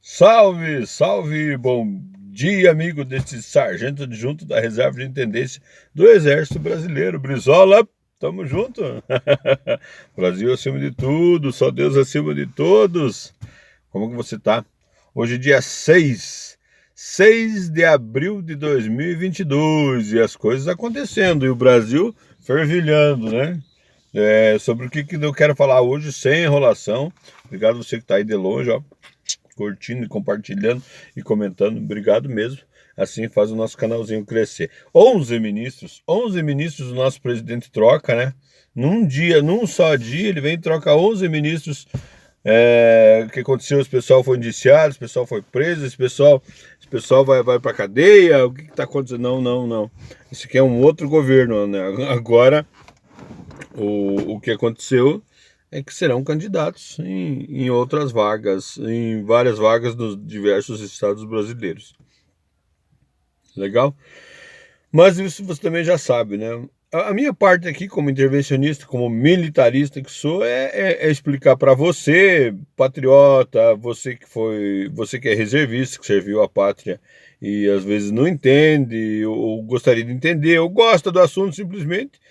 Salve, salve, bom dia, amigo deste sargento adjunto da Reserva de Intendência do Exército Brasileiro. Brizola, tamo junto. Brasil acima de tudo, só Deus acima de todos. Como que você tá? Hoje é dia 6 de abril de 2022 e as coisas acontecendo e o Brasil fervilhando, né? Sobre o que eu quero falar hoje, sem enrolação. Obrigado você que tá aí de longe, ó, curtindo, compartilhando e comentando. Obrigado mesmo. Assim faz o nosso canalzinho crescer. 11 ministros o nosso presidente troca, né? Num só dia, ele vem e troca 11 ministros. O que aconteceu? Esse pessoal foi indiciado, esse pessoal foi preso, esse pessoal vai para cadeia. O que está acontecendo? Não. Isso aqui é um outro governo, né? Agora, o que aconteceu é que serão candidatos em outras vagas, em várias vagas nos diversos estados brasileiros. Legal? Mas isso você também já sabe, né? A minha parte aqui, como intervencionista, como militarista que sou, é explicar para você, patriota, você que é reservista, que serviu a pátria e às vezes não entende, ou gostaria de entender, ou gosta do assunto simplesmente.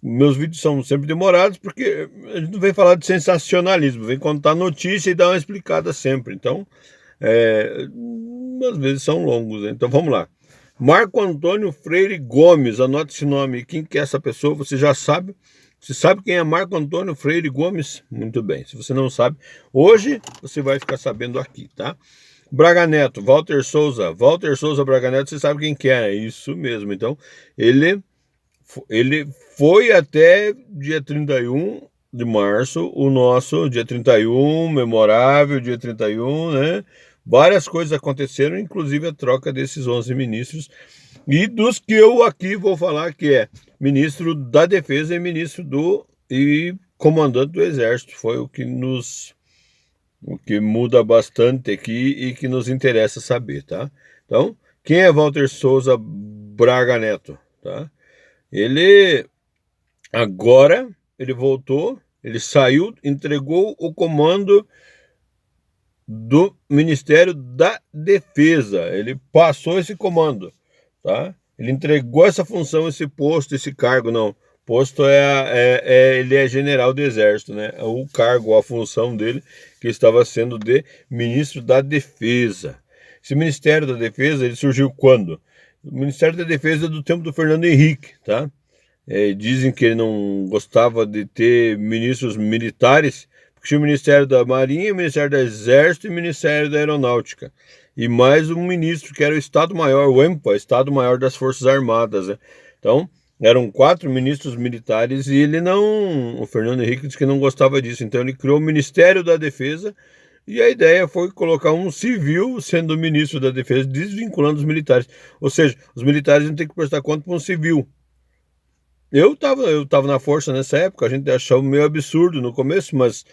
Meus vídeos são sempre demorados porque a gente não vem falar de sensacionalismo, vem contar notícia e dar uma explicada sempre. Então, é, às vezes são longos, né? Então vamos lá. Marco Antônio Freire Gomes, anote esse nome. Quem que é essa pessoa? Você já sabe? Você sabe quem é Marco Antônio Freire Gomes? Muito bem. Se você não sabe, hoje você vai ficar sabendo aqui, tá? Braga Neto, Walter Souza Braga Neto, você sabe quem que é? Isso mesmo. Então, ele ele foi até dia 31 de março, o nosso dia 31, memorável dia 31, né? Várias coisas aconteceram, inclusive a troca desses 11 ministros e dos que eu aqui vou falar, que é ministro da Defesa e comandante do Exército. Foi o que muda bastante aqui e que nos interessa saber, tá? Então, quem é Walter Souza Braga Neto, tá? Ele agora ele voltou, ele saiu, entregou o comando do Ministério da Defesa. Ele passou esse comando, tá? Ele entregou essa função, esse posto, esse cargo, não. Posto ele é general do Exército, né? O cargo, a função dele, que estava sendo de ministro da Defesa. Esse Ministério da Defesa, ele surgiu quando? O Ministério da Defesa é do tempo do Fernando Henrique, tá? Dizem que ele não gostava de ter ministros militares, porque tinha o Ministério da Marinha, o Ministério do Exército e o Ministério da Aeronáutica. E mais um ministro que era o Estado-Maior, o EMPA, Estado-Maior das Forças Armadas, né? Então, eram 4 ministros militares e ele não... O Fernando Henrique disse que não gostava disso. Então, ele criou o Ministério da Defesa e a ideia foi colocar um civil sendo ministro da Defesa, desvinculando os militares. Ou seja, os militares não têm que prestar conta para um civil. Eu tava na força nessa época, a gente achava meio absurdo no começo, mas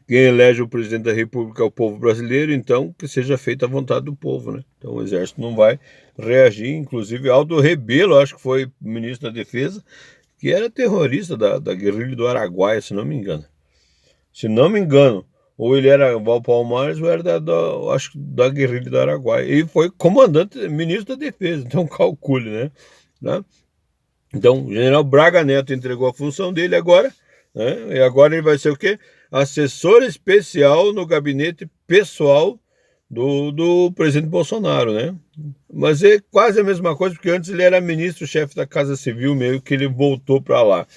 quem elege o presidente da República é o povo brasileiro, então que seja feita a vontade do povo, né? Então o exército não vai reagir, inclusive Aldo Rebelo, acho que foi ministro da Defesa, que era terrorista da guerrilha do Araguaia, se não me engano. Se não me engano, ou ele era Val Palmares ou era acho que da guerrilha do Araguaia. E foi comandante, ministro da Defesa, então calcule, né? Então, o general Braga Neto entregou a função dele agora, né? E agora ele vai ser o quê? Assessor especial no gabinete pessoal do presidente Bolsonaro, né? Mas é quase a mesma coisa, porque antes ele era ministro-chefe da Casa Civil, meio que ele voltou para lá.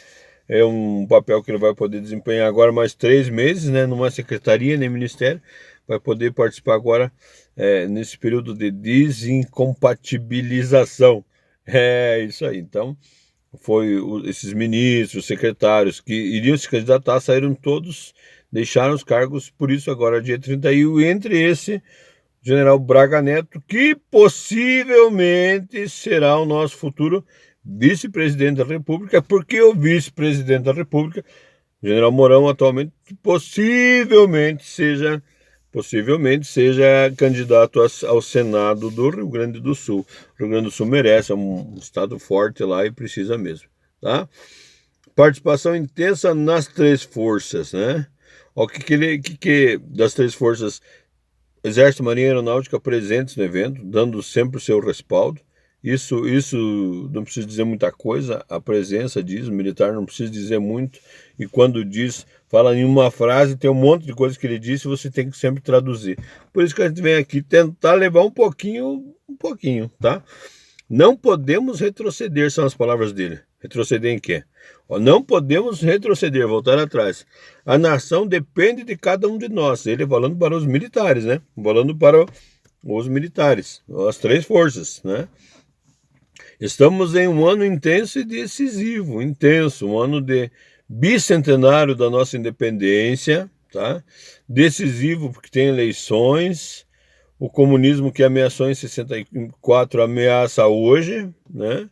É um papel que ele vai poder desempenhar agora mais 3 meses, né? Numa secretaria, nem ministério. Vai poder participar agora nesse período de desincompatibilização. É isso aí. Então, esses ministros, secretários que iriam se candidatar, saíram todos, deixaram os cargos, por isso agora dia 31, entre esse general Braga Neto, que possivelmente será o nosso futuro vice-presidente da República, porque o vice-presidente da República, general Mourão, atualmente, possivelmente seja candidato ao Senado do Rio Grande do Sul. O Rio Grande do Sul merece, é um estado forte lá e precisa mesmo, tá? Participação intensa nas 3 forças, né? O que das 3 forças Exército, Marinha e Aeronáutica presentes no evento, dando sempre o seu respaldo. Isso não precisa dizer muita coisa, a presença diz, o militar não precisa dizer muito, e quando diz, fala em uma frase, tem um monte de coisa que ele disse, você tem que sempre traduzir. Por isso que a gente vem aqui tentar levar um pouquinho, tá? Não podemos retroceder, são as palavras dele. Retroceder em quê? Não podemos retroceder, voltar atrás. A nação depende de cada um de nós. Ele falando para os militares, né? Falando para os militares, as três forças, né? Estamos em um ano intenso e decisivo, um ano de bicentenário da nossa independência, tá? Decisivo porque tem eleições, o comunismo que ameaçou em 64 ameaça hoje, né?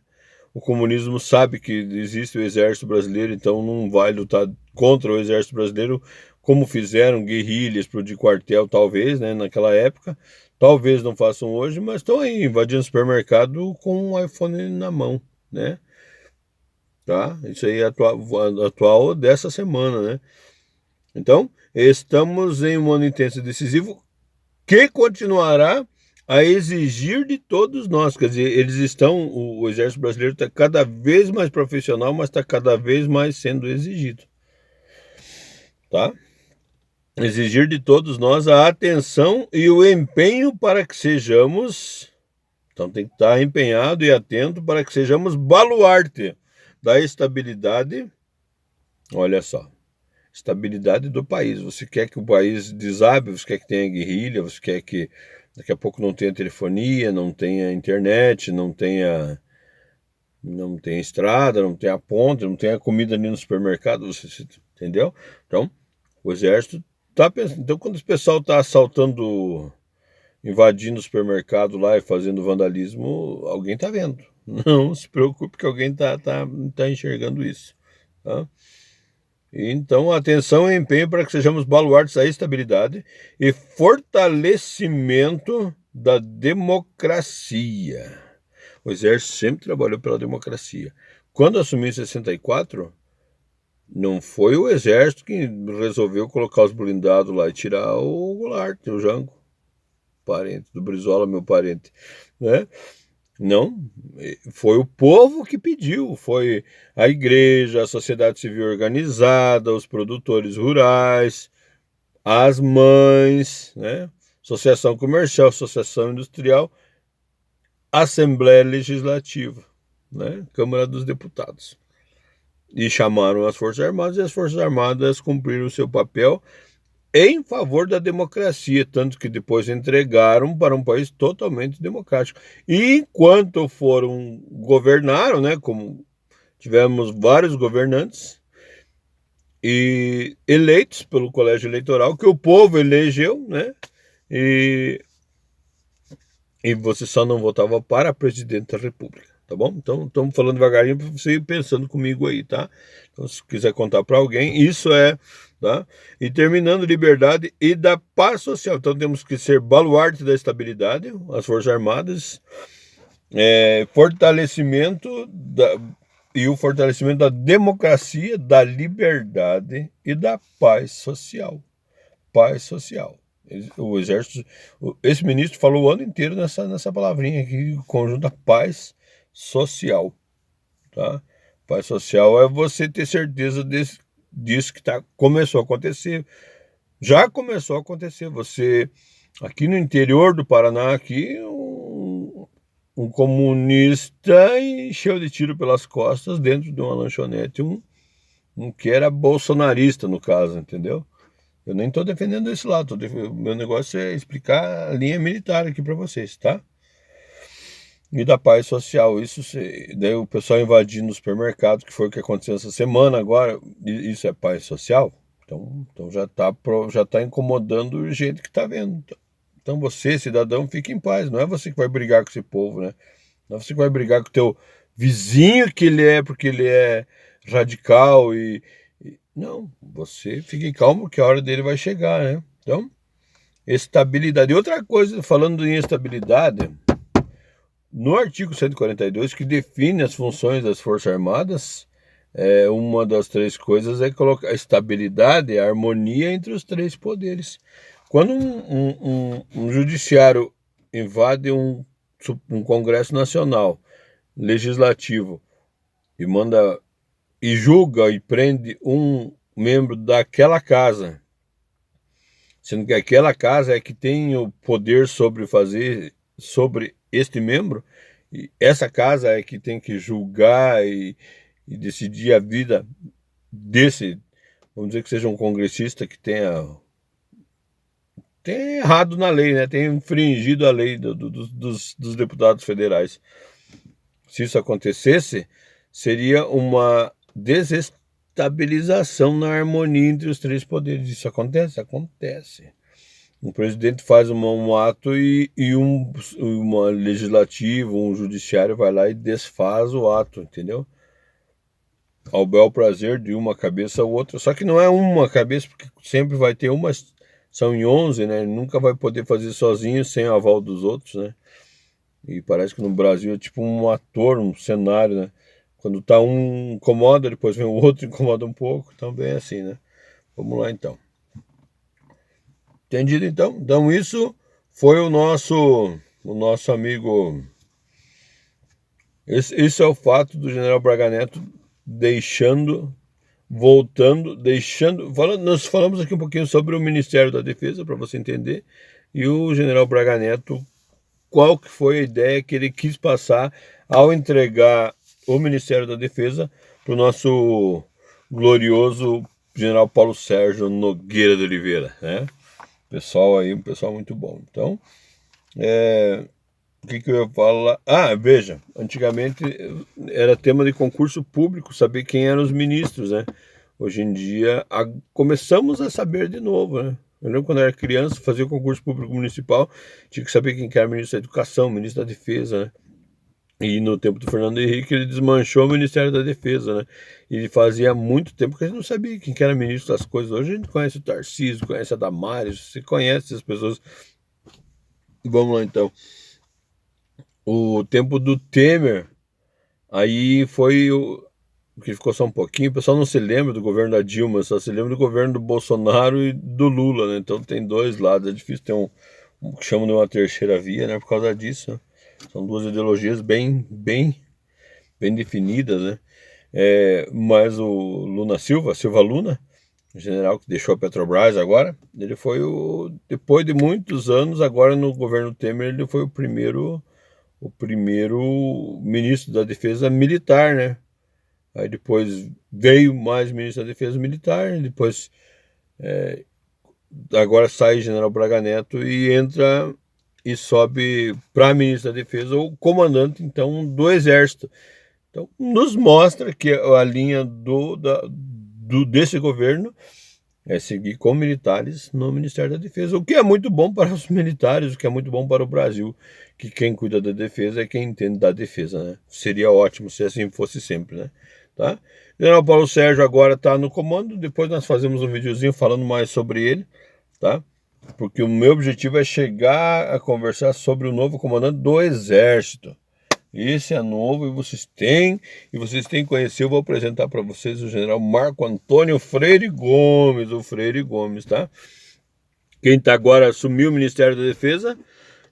O comunismo sabe que existe o exército brasileiro, então não vai lutar contra o exército brasileiro como fizeram guerrilhas, explodir quartel, talvez, né, naquela época. Talvez não façam hoje, mas estão aí invadindo o supermercado com um iPhone na mão, né? Tá? Isso aí é atual dessa semana, né? Então, estamos em um ano intenso e decisivo que continuará a exigir de todos nós. Quer dizer, o Exército Brasileiro está cada vez mais profissional, mas está cada vez mais sendo exigido, tá? Exigir de todos nós a atenção e o empenho para que sejamos, então tem que estar empenhado e atento para que sejamos baluarte da estabilidade, olha só, estabilidade do país. Você quer que o país desabe, você quer que tenha guerrilha, você quer que daqui a pouco não tenha telefonia, não tenha internet, não tenha estrada, não tenha ponte, não tenha comida ali no supermercado, você entendeu? Então, o exército tá pensando. Então, quando o pessoal tá assaltando, invadindo o supermercado lá e fazendo vandalismo, alguém tá vendo. Não se preocupe que alguém tá enxergando isso, tá? Então, atenção e empenho para que sejamos baluartes da estabilidade e fortalecimento da democracia. O Exército sempre trabalhou pela democracia. Quando assumiu em 64, não foi o Exército que resolveu colocar os blindados lá e tirar o Goulart, o Jango, parente do Brizola, meu parente, né? Não, foi o povo que pediu, foi a igreja, a sociedade civil organizada, os produtores rurais, as mães, né? Associação comercial, associação industrial, Assembleia Legislativa, né? Câmara dos Deputados. E chamaram as Forças Armadas, e as Forças Armadas cumpriram o seu papel em favor da democracia, tanto que depois entregaram para um país totalmente democrático. E enquanto governaram, né, como tivemos vários governantes e eleitos pelo colégio eleitoral, que o povo elegeu, né, e você só não votava para presidente da República, tá bom? Então, estamos falando devagarinho para você ir pensando comigo aí, tá? Então, se quiser contar para alguém, isso é, tá? E terminando, liberdade e da paz social. Então, temos que ser baluarte da estabilidade, as Forças Armadas, e o fortalecimento da democracia, da liberdade e da paz social. Paz social. O exército, esse ministro falou o ano inteiro nessa palavrinha aqui, conjunto da paz social, tá? Paz social é você ter certeza disso que começou a acontecer, já começou a acontecer. Você, aqui no interior do Paraná, aqui, um comunista encheu de tiro pelas costas dentro de uma lanchonete, um que era bolsonarista no caso, entendeu? Eu nem estou defendendo esse lado. Meu negócio é explicar a linha militar aqui para vocês, tá? E da paz social. Daí o pessoal invadindo os supermercados, que foi o que aconteceu essa semana agora. Isso é paz social? Então já tá incomodando gente que está vendo. Então você, cidadão, fique em paz. Não é você que vai brigar com esse povo, né? Não é você que vai brigar com o teu vizinho porque ele é radical não, você fique calmo que a hora dele vai chegar, né? Então, estabilidade. E outra coisa, falando em estabilidade, no artigo 142, que define as funções das Forças Armadas, uma das três coisas é colocar a estabilidade, a harmonia entre os três poderes. Quando um judiciário invade um Congresso Nacional, legislativo, e manda e julga e prende um membro daquela casa, sendo que aquela casa é que tem o poder sobre este membro, e essa casa é que tem que julgar e decidir a vida desse, vamos dizer que seja um congressista que tem errado na lei, né? Tem infringido a lei dos deputados federais. Se isso acontecesse, seria uma desestabilização na harmonia entre os três poderes. Isso acontece? Acontece. O presidente faz um ato e uma legislativo, um judiciário vai lá e desfaz o ato, entendeu? Ao bel prazer de uma cabeça ou outra. Só que não é uma cabeça, porque sempre vai ter uma, são em 11, né? Ele nunca vai poder fazer sozinho sem o aval dos outros, né? E parece que no Brasil é tipo um ator, um cenário, né? Quando tá um incomoda, depois vem o outro, incomoda um pouco. Então, bem assim, né? Vamos lá, então. Entendido, então? Então, isso foi o nosso amigo... Esse é o fato do general Braga Neto nós falamos aqui um pouquinho sobre o Ministério da Defesa, para você entender, e o general Braga Neto, qual que foi a ideia que ele quis passar ao entregar o Ministério da Defesa para o nosso glorioso general Paulo Sérgio Nogueira de Oliveira, né? Pessoal aí, um pessoal muito bom. Então, o que eu ia falar? Veja, antigamente era tema de concurso público saber quem eram os ministros, né? Hoje em dia começamos a saber de novo, né? Eu lembro quando eu era criança, fazia concurso público municipal, tinha que saber quem que era ministro da Educação, ministro da Defesa, né? E no tempo do Fernando Henrique ele desmanchou o Ministério da Defesa, né? E fazia muito tempo que a gente não sabia quem que era ministro das coisas. Hoje a gente conhece o Tarcísio, conhece a Damares, você conhece as pessoas. Vamos lá então. O tempo do Temer, aí foi o que ficou só um pouquinho. O pessoal não se lembra do governo da Dilma, só se lembra do governo do Bolsonaro e do Lula, né? Então tem dois lados, é difícil ter um que chamam de uma terceira via, né? Por causa disso, né? São duas ideologias bem definidas, né? Mas o Silva Luna, o general que deixou a Petrobras agora, ele foi depois de muitos anos, agora no governo Temer, ele foi o primeiro ministro da Defesa militar, né? Aí depois veio mais ministro da Defesa militar, depois agora sai General Braga Neto e entra e sobe para ministro da Defesa o comandante então do Exército. Então nos mostra que a linha desse governo é seguir com militares no Ministério da Defesa, o que é muito bom para os militares, o que é muito bom para o Brasil, que quem cuida da defesa é quem entende da defesa, né? Seria ótimo se assim fosse sempre, né? Tá? O general Paulo Sérgio agora está no comando, depois nós fazemos um videozinho falando mais sobre ele, tá? Porque o meu objetivo é chegar a conversar sobre o novo comandante do Exército. Esse é novo e vocês têm que conhecer. Eu vou apresentar para vocês o general Marco Antônio Freire Gomes, o Freire Gomes, tá? Quem tá agora assumiu o Ministério da Defesa,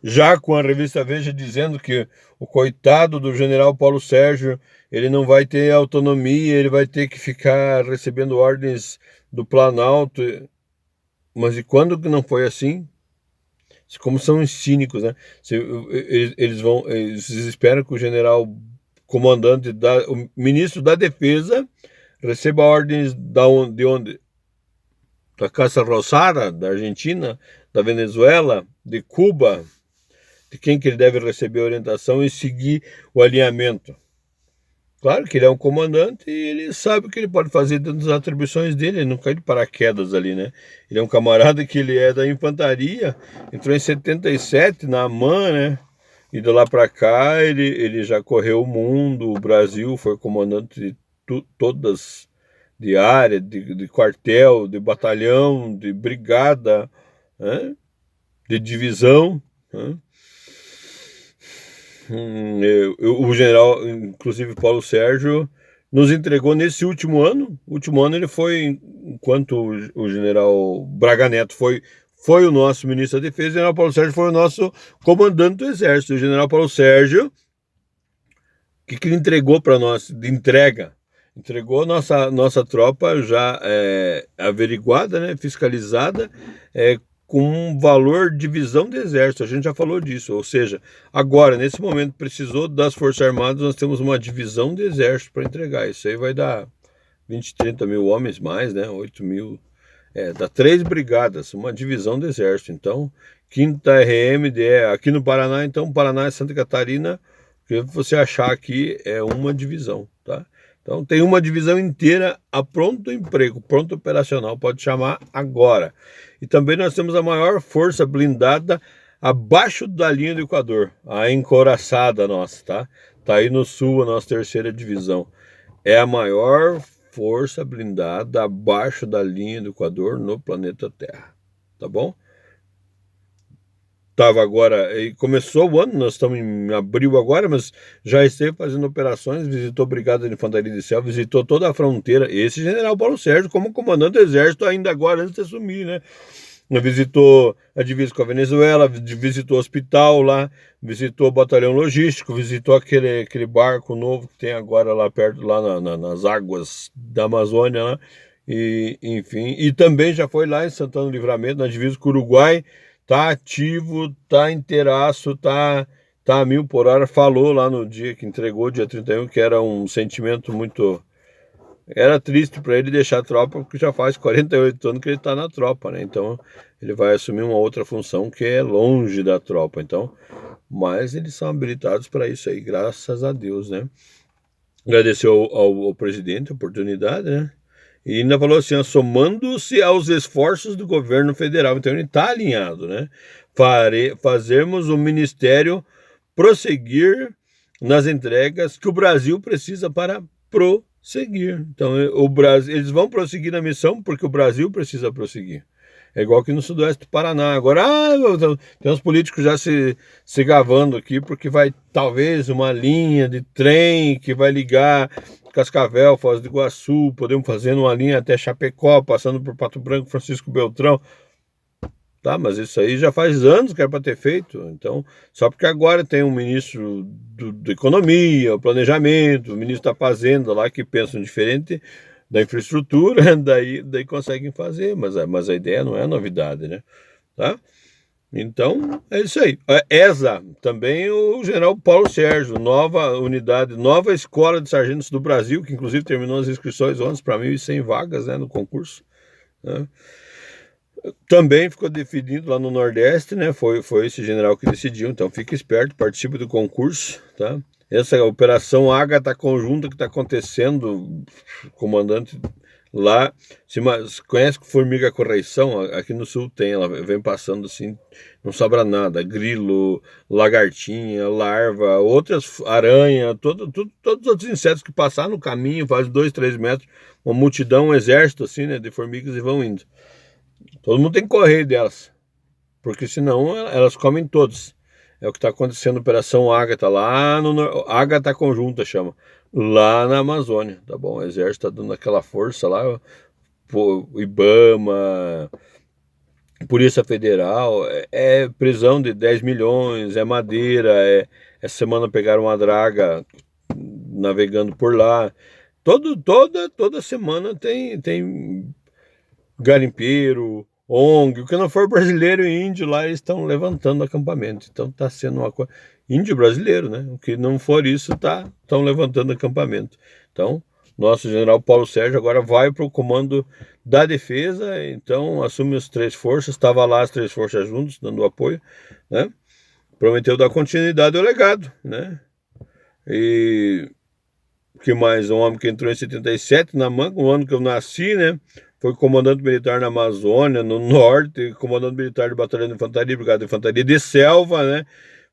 já com a revista Veja dizendo que o coitado do general Paulo Sérgio, ele não vai ter autonomia, ele vai ter que ficar recebendo ordens do Planalto. Mas e quando que não foi assim? Como são cínicos, né? Eles esperam que o general comandante, o ministro da Defesa, receba ordens de onde? Da Casa Rosada, da Argentina, da Venezuela, de Cuba, de quem que ele deve receber orientação e seguir o alinhamento. Claro que ele é um comandante e ele sabe o que ele pode fazer dentro das atribuições dele, ele não cai de paraquedas ali, né? Ele é um camarada que ele é da infantaria, entrou em 77 na AMAN, né? E de lá para cá ele já correu o mundo, o Brasil, foi comandante de todas, de área, de quartel, de batalhão, de brigada, né? De divisão, né? O general, inclusive Paulo Sérgio, nos entregou nesse último ano. O último ano ele foi, enquanto o general Braga Neto foi foi o nosso ministro da Defesa, o general Paulo Sérgio foi o nosso comandante do Exército. O general Paulo Sérgio, o que ele entregou para nós de entrega? Entregou nossa tropa já averiguada, né, fiscalizada, com um valor de divisão do Exército. A gente já falou disso. Ou seja, agora, nesse momento, precisou das Forças Armadas, nós temos uma divisão do Exército para entregar. Isso aí vai dar 20, 30 mil homens mais, né? 8 mil. Dá 3 brigadas, uma divisão do Exército. Então, 5ª RMD aqui no Paraná, então, Paraná e Santa Catarina, o que você achar aqui é uma divisão, tá? Então, tem uma divisão inteira a pronto emprego, pronto operacional, pode chamar agora. E também nós temos a maior força blindada abaixo da linha do Equador, a encouraçada nossa, tá? Tá aí no sul, a nossa 3ª divisão. É a maior força blindada abaixo da linha do Equador no planeta Terra, tá bom? Tava agora, e começou o ano, nós estamos em abril agora, mas já esteve fazendo operações, visitou a Brigada de Infantaria de Céu, visitou toda a fronteira, esse general Paulo Sérgio como comandante do Exército ainda agora, antes de assumir, né? Visitou a divisa com a Venezuela, visitou o hospital lá, visitou o batalhão logístico, visitou aquele barco novo que tem agora lá perto, lá nas águas da Amazônia, lá, e, enfim, e também já foi lá em Santana do Livramento, na divisa com o Uruguai, tá ativo, tá inteiraço, tá a 1000 por hora, falou lá no dia que entregou, dia 31, que era um sentimento muito... Era triste para ele deixar a tropa, porque já faz 48 anos que ele está na tropa, né? Então, ele vai assumir uma outra função que é longe da tropa, então... Mas eles são habilitados para isso aí, graças a Deus, né? Agradeceu ao presidente a oportunidade, né? E ainda falou assim, somando-se aos esforços do governo federal. Então ele está alinhado, né? Fazermos o ministério prosseguir nas entregas que o Brasil precisa para prosseguir. Então eles vão prosseguir na missão porque o Brasil precisa prosseguir. É igual aqui no sudoeste do Paraná. Agora, tem uns políticos já se gavando aqui porque vai talvez uma linha de trem que vai ligar Cascavel, Foz do Iguaçu, podemos fazer uma linha até Chapecó, passando por Pato Branco, Francisco Beltrão. Tá, mas isso aí já faz anos que era para ter feito. Então, só porque agora tem um ministro da Economia, o Planejamento, o ministro da Fazenda lá que pensam diferente da infraestrutura, daí conseguem fazer, mas a ideia não é novidade, né? Tá? Então, é isso aí. ESA, também o general Paulo Sérgio, nova unidade, nova escola de sargentos do Brasil, que inclusive terminou as inscrições ontem para 1.100 vagas, né, no concurso, né? Também ficou definido lá no Nordeste, né? Foi esse general que decidiu, então fique esperto, participe do concurso, tá? Essa operação Ágata conjunta que está acontecendo, comandante lá, conhece Formiga Correição? Aqui no sul tem, ela vem passando assim, não sobra nada, grilo, lagartinha, larva, outras aranha, todos os outros insetos que passar no caminho, faz 2, 3 metros, uma multidão, um exército assim, né, de formigas e vão indo. Todo mundo tem que correr delas, porque senão elas comem todos. É o que está acontecendo na Operação Ágata, lá no Ágata Conjunta chama, lá na Amazônia, tá bom? O exército está dando aquela força lá, o IBAMA, Polícia Federal, é prisão de 10 milhões, é madeira, essa semana pegaram uma draga navegando por lá. Toda semana tem garimpeiro, ONG, o que não for brasileiro e índio lá, eles estão levantando acampamento. Então está sendo uma coisa... Índio brasileiro, né? O que não for isso, estão levantando acampamento. Então, nosso general Paulo Sérgio agora vai para o comando da defesa, então assume as 3 forças, estava lá as 3 forças juntos, dando apoio, né? Prometeu dar continuidade ao legado, né? E que mais? Um homem que entrou em 77 na Manga, um ano que eu nasci, né? Foi comandante militar na Amazônia, no Norte, comandante militar de Batalhão de Infantaria, Brigada de Infantaria de Selva, né?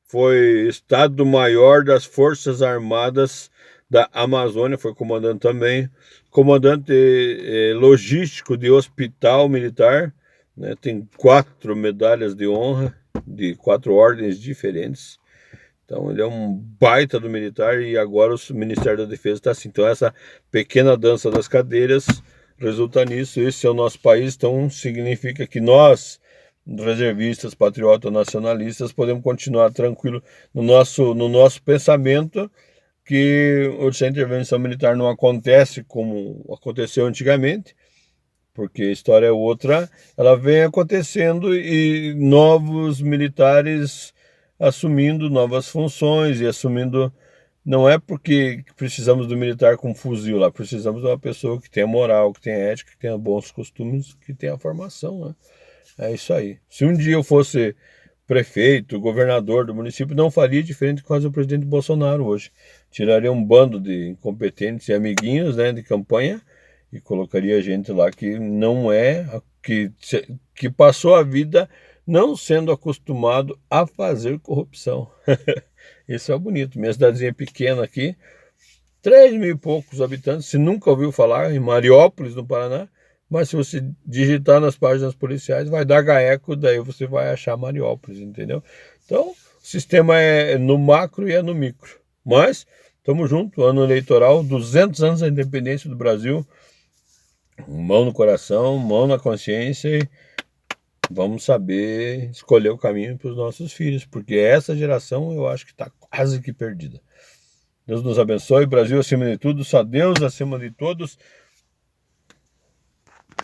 Foi Estado-Maior das Forças Armadas da Amazônia, foi comandante também. Comandante logístico de hospital militar, né? Tem 4 medalhas de honra, de 4 ordens diferentes. Então ele é um baita do militar e agora o Ministério da Defesa está assim. Então essa pequena dança das cadeiras resulta nisso. Esse é o nosso país, então significa que nós reservistas, patriotas, nacionalistas, podemos continuar tranquilo no nosso pensamento que hoje a intervenção militar não acontece como aconteceu antigamente, porque a história é outra, ela vem acontecendo e novos militares assumindo novas funções e assumindo. Não é porque precisamos do militar com fuzil lá, precisamos de uma pessoa que tenha moral, que tenha ética, que tenha bons costumes, que tenha formação, né? É isso aí. Se um dia eu fosse prefeito, governador do município, não faria diferente do que faz o presidente Bolsonaro hoje. Tiraria um bando de incompetentes e amiguinhos, né, de campanha e colocaria gente lá que não é, que passou a vida não sendo acostumado a fazer corrupção. Isso é bonito. Minha cidadezinha pequena aqui, 3 mil e poucos habitantes, você nunca ouviu falar, em Mariópolis, no Paraná, mas se você digitar nas páginas policiais, vai dar GAECO, daí você vai achar Mariópolis, entendeu? Então, o sistema é no macro e é no micro. Mas, estamos juntos, ano eleitoral, 200 anos da independência do Brasil, mão no coração, mão na consciência e vamos saber escolher o caminho para os nossos filhos, porque essa geração eu acho que está quase que perdida. Deus nos abençoe, Brasil acima de tudo, só Deus acima de todos.